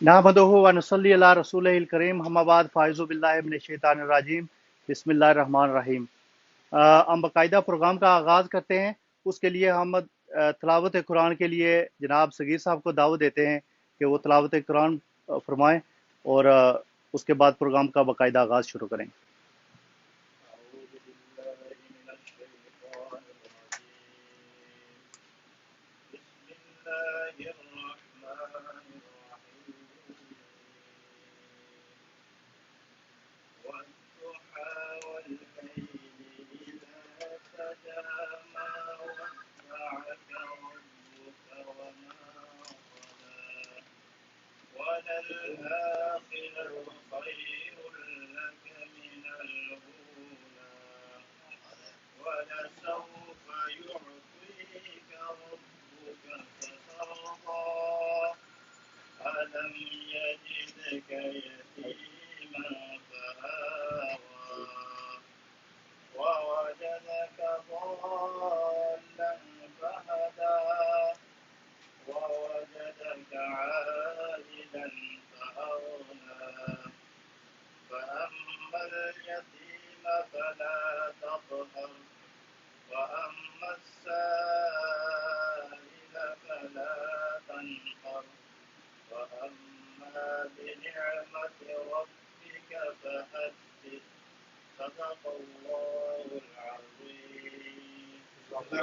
نحمدہ و نصلی علی رسولہ الکریم، اما بعد، فاعوذ باللہ من الشیطان الرجیم، بسم اللہ الرحمن الرحیم۔ ہم باقاعدہ پروگرام کا آغاز کرتے ہیں۔ اس کے لیے ہم تلاوت قرآن کے لیے جناب صغیر صاحب کو دعوت دیتے ہیں کہ وہ تلاوت قرآن فرمائیں، اور اس کے بعد پروگرام کا باقاعدہ آغاز شروع کریں۔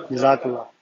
جزاک اللہ۔